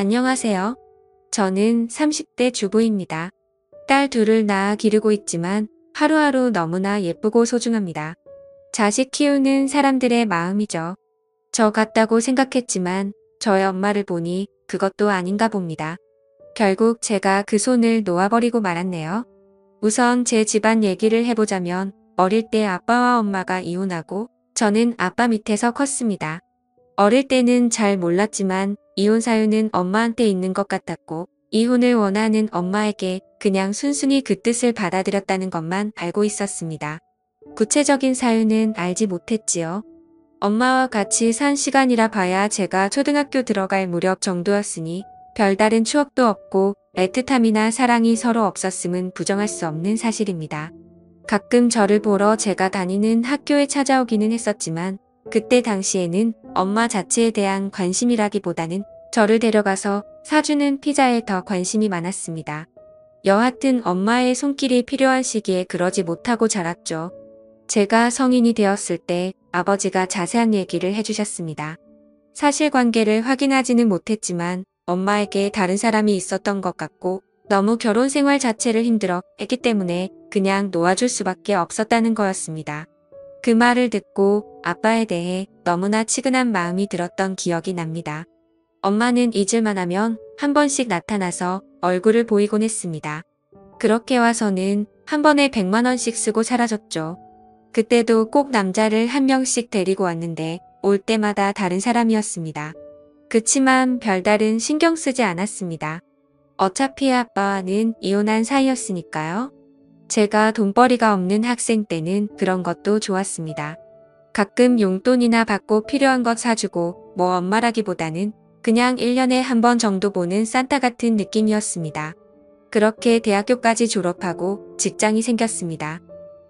안녕하세요. 저는 30대 주부입니다. 딸 둘을 낳아 기르고 있지만 하루하루 너무나 예쁘고 소중합니다. 자식 키우는 사람들의 마음이죠. 저 같다고 생각했지만 저의 엄마를 보니 그것도 아닌가 봅니다. 결국 제가 그 손을 놓아버리고 말았네요. 우선 제 집안 얘기를 해보자면 어릴 때 아빠와 엄마가 이혼하고 저는 아빠 밑에서 컸습니다. 어릴 때는 잘 몰랐지만 이혼 사유는 엄마한테 있는 것 같았고 이혼을 원하는 엄마에게 그냥 순순히 그 뜻을 받아들였다는 것만 알고 있었습니다. 구체적인 사유는 알지 못했지요. 엄마와 같이 산 시간이라 봐야 제가 초등학교 들어갈 무렵 정도였으니 별다른 추억도 없고 애틋함이나 사랑이 서로 없었음은 부정할 수 없는 사실입니다. 가끔 저를 보러 제가 다니는 학교에 찾아오기는 했었지만 그때 당시에는 엄마 자체에 대한 관심이라기보다는 저를 데려가서 사주는 피자에 더 관심이 많았습니다. 여하튼 엄마의 손길이 필요한 시기에 그러지 못하고 자랐죠. 제가 성인이 되었을 때 아버지가 자세한 얘기를 해주셨습니다. 사실관계를 확인하지는 못했지만 엄마에게 다른 사람이 있었던 것 같고 너무 결혼 생활 자체를 힘들어 했기 때문에 그냥 놓아줄 수밖에 없었다는 거였습니다. 그 말을 듣고 아빠에 대해 너무나 치근한 마음이 들었던 기억이 납니다. 엄마는 잊을만 하면 한 번씩 나타나서 얼굴을 보이곤 했습니다. 그렇게 와서는 한 번에 100만 원씩 쓰고 사라졌죠. 그때도 꼭 남자를 한 명씩 데리고 왔는데 올 때마다 다른 사람이었습니다. 그치만 별다른 신경 쓰지 않았습니다. 어차피 아빠와는 이혼한 사이였으니까요. 제가 돈벌이가 없는 학생 때는 그런 것도 좋았습니다. 가끔 용돈이나 받고 필요한 것 사주고 뭐 엄마라기보다는 그냥 1년에 한 번 정도 보는 산타 같은 느낌이었습니다. 그렇게 대학교까지 졸업하고 직장이 생겼습니다.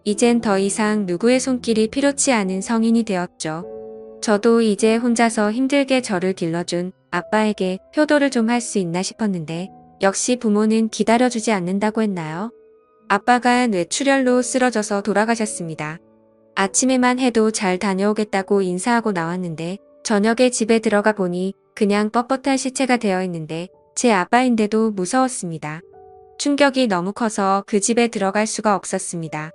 이젠 더 이상 누구의 손길이 필요치 않은 성인이 되었죠. 저도 이제 혼자서 힘들게 저를 길러준 아빠에게 효도를 좀 할 수 있나 싶었는데 역시 부모는 기다려주지 않는다고 했나요? 아빠가 뇌출혈로 쓰러져서 돌아가셨습니다. 아침에만 해도 잘 다녀오겠다고 인사하고 나왔는데 저녁에 집에 들어가 보니 그냥 뻣뻣한 시체가 되어 있는데 제 아빠인데도 무서웠습니다. 충격이 너무 커서 그 집에 들어갈 수가 없었습니다.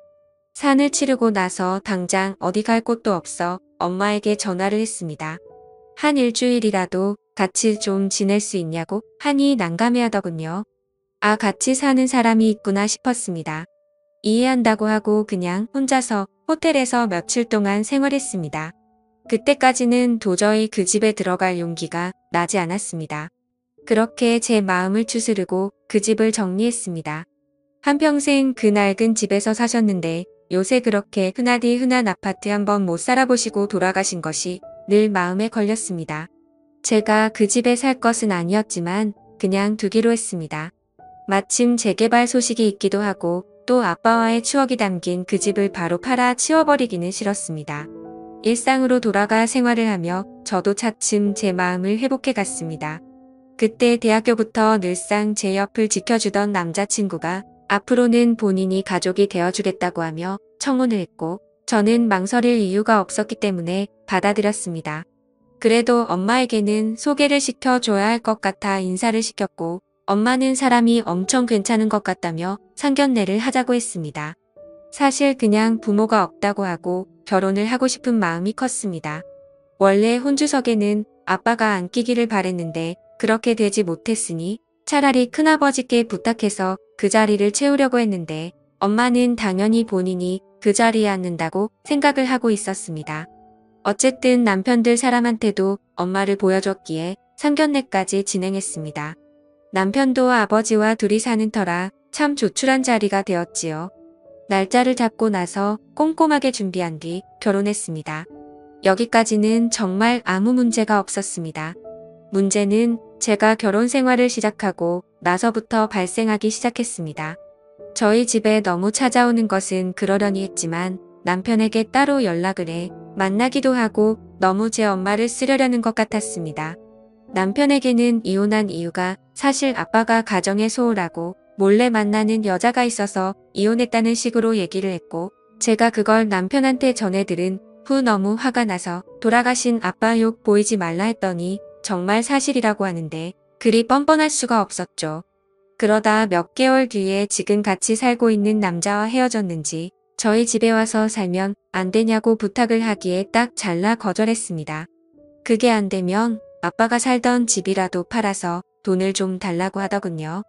산을 치르고 나서 당장 어디 갈 곳도 없어 엄마에게 전화를 했습니다. 한 일주일이라도 같이 좀 지낼 수 있냐고 하니 난감해하더군요. 아, 같이 사는 사람이 있구나 싶었습니다. 이해한다고 하고 그냥 혼자서 호텔에서 며칠 동안 생활했습니다. 그때까지는 도저히 그 집에 들어갈 용기가 나지 않았습니다. 그렇게 제 마음을 추스르고 그 집을 정리했습니다. 한평생 그 낡은 집에서 사셨는데 요새 그렇게 흔하디 흔한 아파트 한번 못 살아보시고 돌아가신 것이 늘 마음에 걸렸습니다. 제가 그 집에 살 것은 아니었지만 그냥 두기로 했습니다. 마침 재개발 소식이 있기도 하고 또 아빠와의 추억이 담긴 그 집을 바로 팔아 치워버리기는 싫었습니다. 일상으로 돌아가 생활을 하며 저도 차츰 제 마음을 회복해 갔습니다. 그때 대학교부터 늘상 제 옆을 지켜주던 남자친구가 앞으로는 본인이 가족이 되어주겠다고 하며 청혼을 했고 저는 망설일 이유가 없었기 때문에 받아들였습니다. 그래도 엄마에게는 소개를 시켜줘야 할 것 같아 인사를 시켰고 엄마는 사람이 엄청 괜찮은 것 같다며 상견례를 하자고 했습니다. 사실 그냥 부모가 없다고 하고 결혼을 하고 싶은 마음이 컸습니다. 원래 혼주석에는 아빠가 안 끼기를 바랬는데 그렇게 되지 못했으니 차라리 큰아버지께 부탁해서 그 자리를 채우려고 했는데 엄마는 당연히 본인이 그 자리에 앉는다고 생각을 하고 있었습니다. 어쨌든 남편들 사람한테도 엄마를 보여줬기에 상견례까지 진행했습니다. 남편도 아버지와 둘이 사는 터라 참 조촐한 자리가 되었지요. 날짜를 잡고 나서 꼼꼼하게 준비한 뒤 결혼했습니다. 여기까지는 정말 아무 문제가 없었습니다. 문제는 제가 결혼 생활을 시작하고 나서부터 발생하기 시작했습니다. 저희 집에 너무 찾아오는 것은 그러려니 했지만 남편에게 따로 연락을 해 만나기도 하고 너무 제 엄마를 쓰려는 것 같았습니다. 남편에게는 이혼한 이유가 사실 아빠가 가정에 소홀하고 몰래 만나는 여자가 있어서 이혼했다는 식으로 얘기를 했고 제가 그걸 남편한테 전해 들은 후 너무 화가 나서 돌아가신 아빠 욕 보이지 말라 했더니 정말 사실이라고 하는데 그리 뻔뻔할 수가 없었죠. 그러다 몇 개월 뒤에 지금 같이 살고 있는 남자와 헤어졌는지 저희 집에 와서 살면 안 되냐고 부탁을 하기에 딱 잘라 거절했습니다. 그게 안 되면 아빠가 살던 집이라도 팔아서 돈을 좀 달라고 하더군요.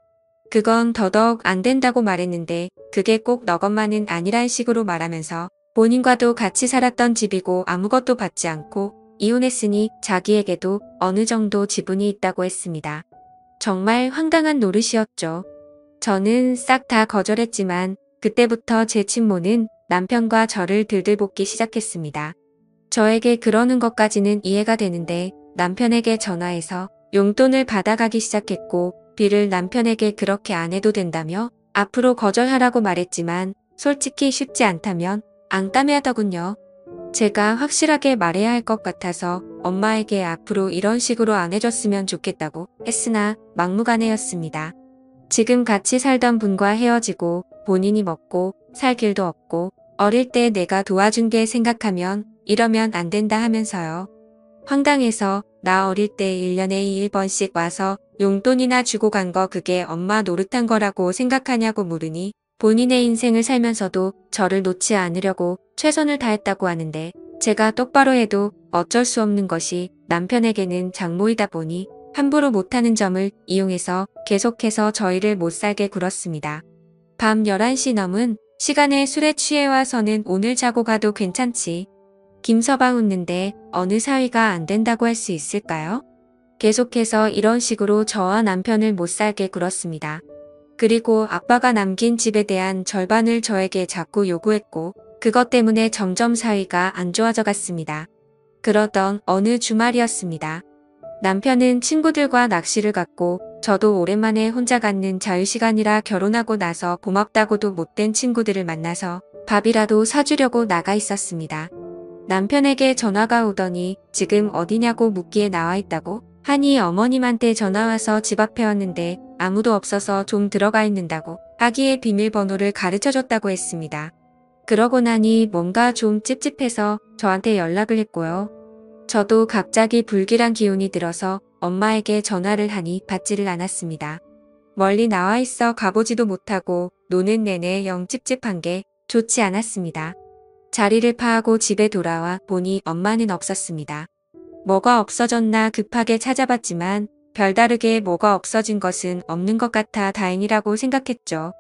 그건 더더욱 안 된다고 말했는데 그게 꼭 너 것만은 아니란 식으로 말하면서 본인과도 같이 살았던 집이고 아무것도 받지 않고 이혼했으니 자기에게도 어느 정도 지분이 있다고 했습니다. 정말 황당한 노릇이었죠. 저는 싹 다 거절했지만 그때부터 제 친모는 남편과 저를 들들볶기 시작했습니다. 저에게 그러는 것까지는 이해가 되는데 남편에게 전화해서 용돈을 받아가기 시작했고 비를 남편에게 그렇게 안 해도 된다며 앞으로 거절하라고 말했지만 솔직히 쉽지 않다면 앙따매하더군요. 제가 확실하게 말해야 할 것 같아서 엄마에게 앞으로 이런 식으로 안 해줬으면 좋겠다고 했으나 막무가내였습니다. 지금 같이 살던 분과 헤어지고 본인이 먹고 살 길도 없고 어릴 때 내가 도와준 게 생각하면 이러면 안 된다 하면서요. 황당해서 나 어릴 때 1년에 1번씩 와서 용돈이나 주고 간 거 그게 엄마 노릇한 거라고 생각하냐고 물으니 본인의 인생을 살면서도 저를 놓지 않으려고 최선을 다했다고 하는데 제가 똑바로 해도 어쩔 수 없는 것이 남편에게는 장모이다 보니 함부로 못하는 점을 이용해서 계속해서 저희를 못살게 굴었습니다. 밤 11시 넘은 시간에 술에 취해 와서는 오늘 자고 가도 괜찮지. 김서방 웃는데 어느 사위가 안 된다고 할 수 있을까요? 계속해서 이런 식으로 저와 남편을 못살게 굴었습니다. 그리고 아빠가 남긴 집에 대한 절반을 저에게 자꾸 요구했고 그것 때문에 점점 사이가 안 좋아져 갔습니다. 그러던 어느 주말이었습니다. 남편은 친구들과 낚시를 갔고 저도 오랜만에 혼자 갖는 자유시간이라 결혼하고 나서 고맙다고도 못된 친구들을 만나서 밥이라도 사주려고 나가 있었습니다. 남편에게 전화가 오더니 지금 어디냐고 묻기에 나와 있다고 하니 어머님한테 전화와서 집 앞에 왔는데 아무도 없어서 좀 들어가 있는다고 아기의 비밀번호를 가르쳐줬다고 했습니다. 그러고 나니 뭔가 좀 찝찝해서 저한테 연락을 했고요. 저도 갑자기 불길한 기운이 들어서 엄마에게 전화를 하니 받지를 않았습니다. 멀리 나와 있어 가보지도 못하고 노는 내내 영 찝찝한 게 좋지 않았습니다. 자리를 파하고 집에 돌아와 보니 엄마는 없었습니다. 뭐가 없어졌나 급하게 찾아봤지만 별다르게 뭐가 없어진 것은 없는 것 같아 다행이라고 생각했죠.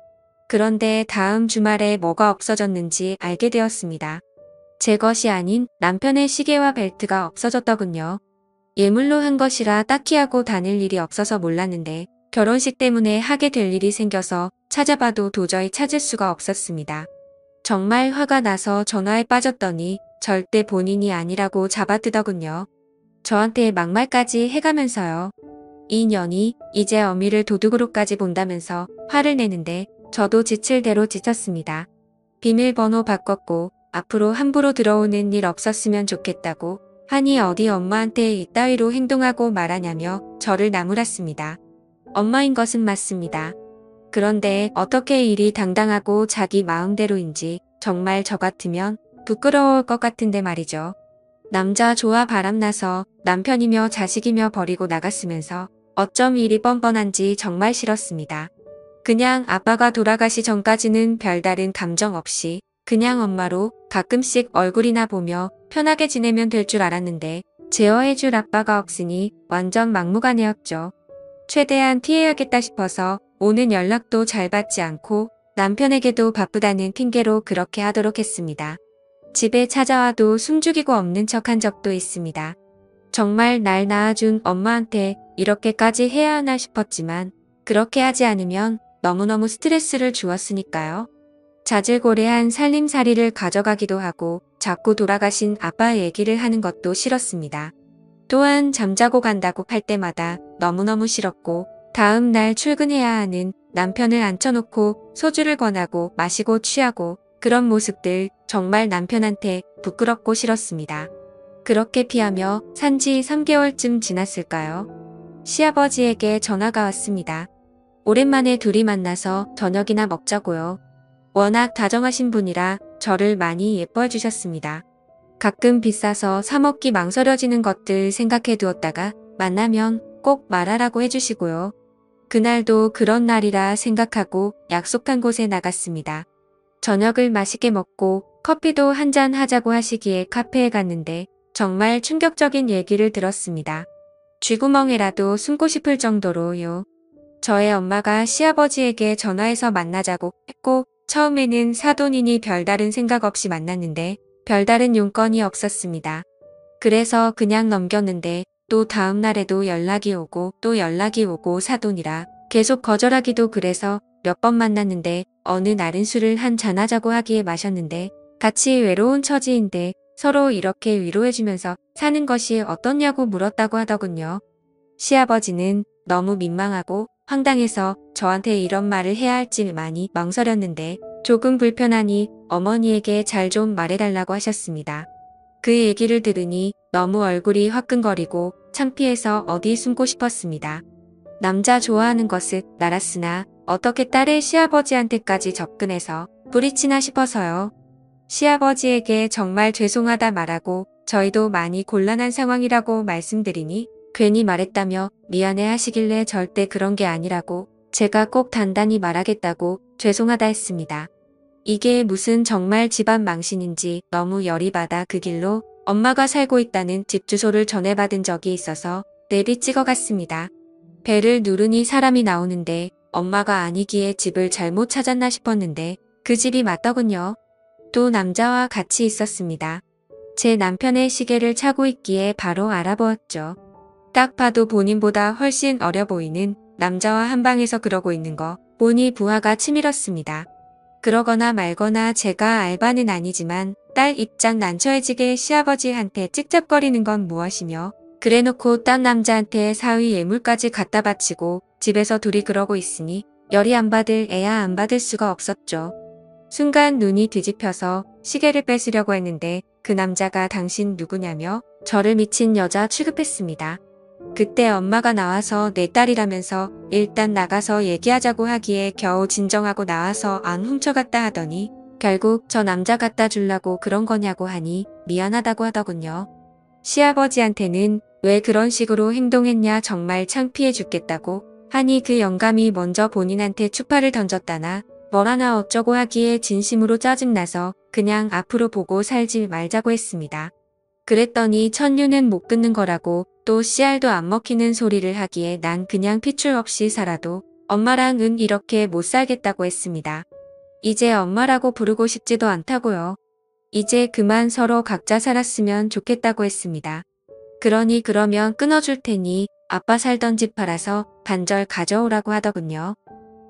그런데 다음 주말에 뭐가 없어졌는지 알게 되었습니다. 제 것이 아닌 남편의 시계와 벨트가 없어졌더군요. 예물로 한 것이라 딱히 하고 다닐 일이 없어서 몰랐는데 결혼식 때문에 하게 될 일이 생겨서 찾아봐도 도저히 찾을 수가 없었습니다. 정말 화가 나서 전화에 빠졌더니 절대 본인이 아니라고 잡아뜨더군요. 저한테 막말까지 해가면서요. 이 년이 이제 어미를 도둑으로까지 본다면서 화를 내는데 저도 지칠 대로 지쳤습니다. 비밀번호 바꿨고 앞으로 함부로 들어오는 일 없었으면 좋겠다고 하니 어디 엄마한테 이따위로 행동하고 말하냐며 저를 나무랐습니다. 엄마인 것은 맞습니다. 그런데 어떻게 일이 당당하고 자기 마음대로인지 정말 저 같으면 부끄러울 것 같은데 말이죠. 남자 좋아 바람나서 남편이며 자식이며 버리고 나갔으면서 어쩜 일이 뻔뻔한지 정말 싫었습니다. 그냥 아빠가 돌아가시 전까지는 별다른 감정 없이 그냥 엄마로 가끔씩 얼굴이나 보며 편하게 지내면 될 줄 알았는데 제어해줄 아빠가 없으니 완전 막무가내였죠. 최대한 피해야겠다 싶어서 오는 연락도 잘 받지 않고 남편에게도 바쁘다는 핑계로 그렇게 하도록 했습니다. 집에 찾아와도 숨죽이고 없는 척한 적도 있습니다. 정말 날 낳아준 엄마한테 이렇게까지 해야 하나 싶었지만 그렇게 하지 않으면 너무너무 스트레스를 주었으니까요. 자질고레한 살림살이를 가져가기도 하고 자꾸 돌아가신 아빠 얘기를 하는 것도 싫었습니다. 또한 잠자고 간다고 할 때마다 너무너무 싫었고 다음 날 출근해야 하는 남편을 앉혀놓고 소주를 권하고 마시고 취하고 그런 모습들 정말 남편한테 부끄럽고 싫었습니다. 그렇게 피하며 산지 3개월쯤 지났을까요? 시아버지에게 전화가 왔습니다. 오랜만에 둘이 만나서 저녁이나 먹자고요. 워낙 다정하신 분이라 저를 많이 예뻐해 주셨습니다. 가끔 비싸서 사 먹기 망설여지는 것들 생각해 두었다가 만나면 꼭 말하라고 해주시고요. 그날도 그런 날이라 생각하고 약속한 곳에 나갔습니다. 저녁을 맛있게 먹고 커피도 한잔 하자고 하시기에 카페에 갔는데 정말 충격적인 얘기를 들었습니다. 쥐구멍에라도 숨고 싶을 정도로요. 저의 엄마가 시아버지에게 전화해서 만나자고 했고 처음에는 사돈이니 별다른 생각 없이 만났는데 별다른 용건이 없었습니다. 그래서 그냥 넘겼는데 또 다음 날에도 연락이 오고 또 연락이 오고 사돈이라 계속 거절하기도 그래서 몇 번 만났는데 어느 날은 술을 한 잔 하자고 하기에 마셨는데 같이 외로운 처지인데 서로 이렇게 위로해주면서 사는 것이 어떻냐고 물었다고 하더군요. 시아버지는 너무 민망하고 황당해서 저한테 이런 말을 해야 할지 많이 망설였는데 조금 불편하니 어머니에게 잘 좀 말해달라고 하셨습니다. 그 얘기를 들으니 너무 얼굴이 화끈거리고 창피해서 어디 숨고 싶었습니다. 남자 좋아하는 것을 알았으나 어떻게 딸의 시아버지한테까지 접근해서 부딪히나 싶어서요. 시아버지에게 정말 죄송하다 말하고 저희도 많이 곤란한 상황이라고 말씀드리니 괜히 말했다며 미안해 하시길래 절대 그런 게 아니라고 제가 꼭 단단히 말하겠다고 죄송하다 했습니다. 이게 무슨 정말 집안 망신인지 너무 열이 받아 그 길로 엄마가 살고 있다는 집 주소를 전해받은 적이 있어서 내비 찍어갔습니다. 배를 누르니 사람이 나오는데 엄마가 아니기에 집을 잘못 찾았나 싶었는데 그 집이 맞더군요. 또 남자와 같이 있었습니다. 제 남편의 시계를 차고 있기에 바로 알아보았죠. 딱 봐도 본인보다 훨씬 어려 보이는 남자와 한방에서 그러고 있는 거 보니 부하가 치밀었습니다. 그러거나 말거나 제가 알바는 아니지만 딸 입장 난처해지게 시아버지한테 찝쩍거리는 건 무엇이며 그래놓고 딴 남자한테 사위 예물까지 갖다 바치고 집에서 둘이 그러고 있으니 열이 안 받을 애야 안 받을 수가 없었죠. 순간 눈이 뒤집혀서 시계를 뺏으려고 했는데 그 남자가 당신 누구냐며 저를 미친 여자 취급했습니다. 그때 엄마가 나와서 내 딸이라면서 일단 나가서 얘기하자고 하기에 겨우 진정하고 나와서 안 훔쳐갔다 하더니 결국 저 남자 갖다 주려고 그런 거냐고 하니 미안하다고 하더군요. 시아버지한테는 왜 그런 식으로 행동했냐 정말 창피해 죽겠다고 하니 그 영감이 먼저 본인한테 추파를 던졌다나 뭘 하나 어쩌고 하기에 진심으로 짜증나서 그냥 앞으로 보고 살지 말자고 했습니다. 그랬더니 천류는 못 끊는 거라고 또 씨알도 안 먹히는 소리를 하기에 난 그냥 핏줄 없이 살아도 엄마랑은 이렇게 못 살겠다고 했습니다. 이제 엄마라고 부르고 싶지도 않다고요. 이제 그만 서로 각자 살았으면 좋겠다고 했습니다. 그러니 그러면 끊어줄 테니 아빠 살던 집 팔아서 반절 가져오라고 하더군요.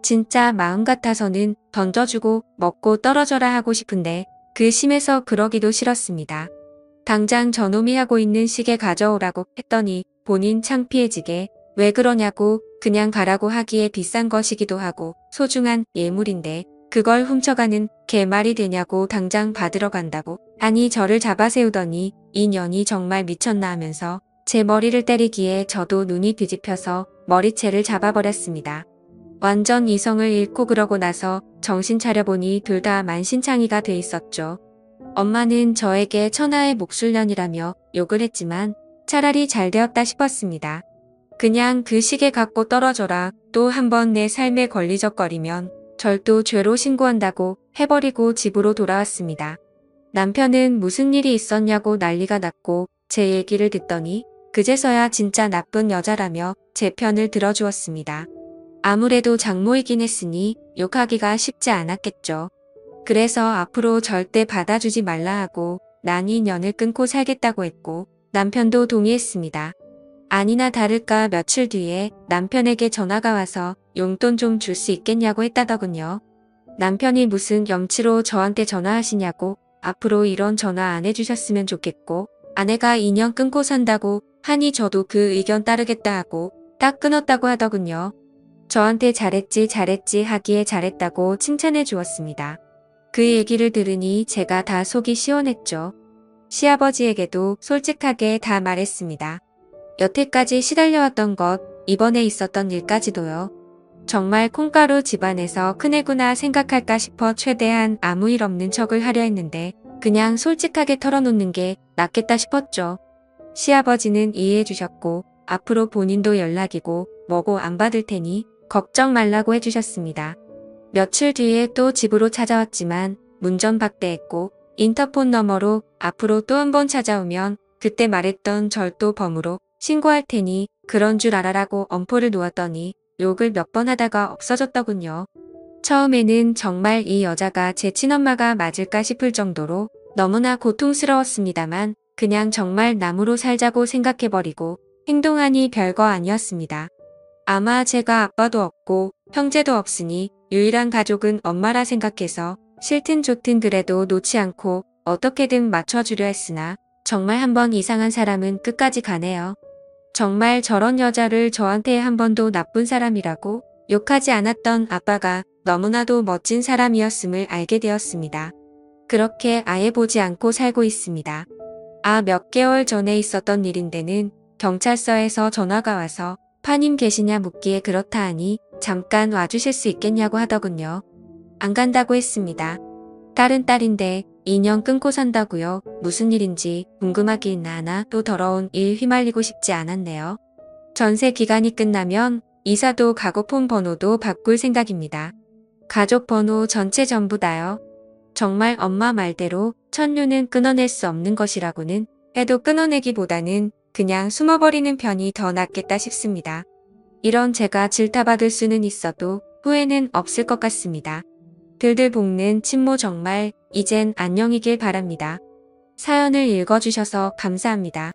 진짜 마음 같아서는 던져주고 먹고 떨어져라 하고 싶은데 그 심해서 그러기도 싫었습니다. 당장 저놈이 하고 있는 시계 가져오라고 했더니 본인 창피해지게 왜 그러냐고 그냥 가라고 하기에 비싼 것이기도 하고 소중한 예물인데 그걸 훔쳐가는 개말이 되냐고 당장 받으러 간다고 하니 저를 잡아세우더니 이 년이 정말 미쳤나 하면서 제 머리를 때리기에 저도 눈이 뒤집혀서 머리채를 잡아버렸습니다. 완전 이성을 잃고 그러고 나서 정신 차려보니 둘 다 만신창이가 돼 있었죠. 엄마는 저에게 천하의 목술년이라며 욕을 했지만 차라리 잘 되었다 싶었습니다. 그냥 그 시계 갖고 떨어져라 또 한 번 내 삶에 걸리적거리면 절도 죄로 신고한다고 해버리고 집으로 돌아왔습니다. 남편은 무슨 일이 있었냐고 난리가 났고 제 얘기를 듣더니 그제서야 진짜 나쁜 여자라며 제 편을 들어주었습니다. 아무래도 장모이긴 했으니 욕하기가 쉽지 않았겠죠. 그래서 앞으로 절대 받아주지 말라 하고 난 이 년을 끊고 살겠다고 했고 남편도 동의했습니다. 아니나 다를까 며칠 뒤에 남편에게 전화가 와서 용돈 좀 줄 수 있겠냐고 했다더군요. 남편이 무슨 염치로 저한테 전화하시냐고 앞으로 이런 전화 안 해주셨으면 좋겠고 아내가 2년 끊고 산다고 하니 저도 그 의견 따르겠다 하고 딱 끊었다고 하더군요. 저한테 잘했지 하기에 잘했다고 칭찬해 주었습니다. 그 얘기를 들으니 제가 다 속이 시원했죠. 시아버지에게도 솔직하게 다 말했습니다. 여태까지 시달려왔던 것, 이번에 있었던 일까지도요. 정말 콩가루 집안에서 큰애구나 생각할까 싶어 최대한 아무 일 없는 척을 하려 했는데 그냥 솔직하게 털어놓는 게 낫겠다 싶었죠. 시아버지는 이해해 주셨고 앞으로 본인도 연락이고 뭐고 안 받을 테니 걱정 말라고 해주셨습니다. 며칠 뒤에 또 집으로 찾아왔지만 문전박대했고 인터폰 너머로 앞으로 또 한 번 찾아오면 그때 말했던 절도범으로 신고할 테니 그런 줄 알아라고 엄포를 놓았더니 욕을 몇 번 하다가 없어졌더군요. 처음에는 정말 이 여자가 제 친엄마가 맞을까 싶을 정도로 너무나 고통스러웠습니다만 그냥 정말 남으로 살자고 생각해버리고 행동하니 별거 아니었습니다. 아마 제가 아빠도 없고 형제도 없으니 유일한 가족은 엄마라 생각해서 싫든 좋든 그래도 놓지 않고 어떻게든 맞춰주려 했으나 정말 한번 이상한 사람은 끝까지 가네요. 정말 저런 여자를 저한테 한 번도 나쁜 사람이라고 욕하지 않았던 아빠가 너무나도 멋진 사람이었음을 알게 되었습니다. 그렇게 아예 보지 않고 살고 있습니다. 몇 개월 전에 있었던 일인데는 경찰서에서 전화가 와서 파님 계시냐 묻기에 그렇다 하니 잠깐 와주실 수 있겠냐고 하더군요. 안 간다고 했습니다. 딸은 딸인데 2년 끊고 산다고요. 무슨 일인지 궁금하긴 하나 또 더러운 일 휘말리고 싶지 않았네요. 전세 기간이 끝나면 이사도 가고 폰 번호도 바꿀 생각입니다. 가족 번호 전체 전부 다요. 정말 엄마 말대로 천류는 끊어낼 수 없는 것이라고는 해도 끊어내기보다는 그냥 숨어버리는 편이 더 낫겠다 싶습니다. 이런 제가 질타받을 수는 있어도 후회는 없을 것 같습니다. 들들 볶는 친모 정말 이젠 안녕이길 바랍니다. 사연을 읽어주셔서 감사합니다.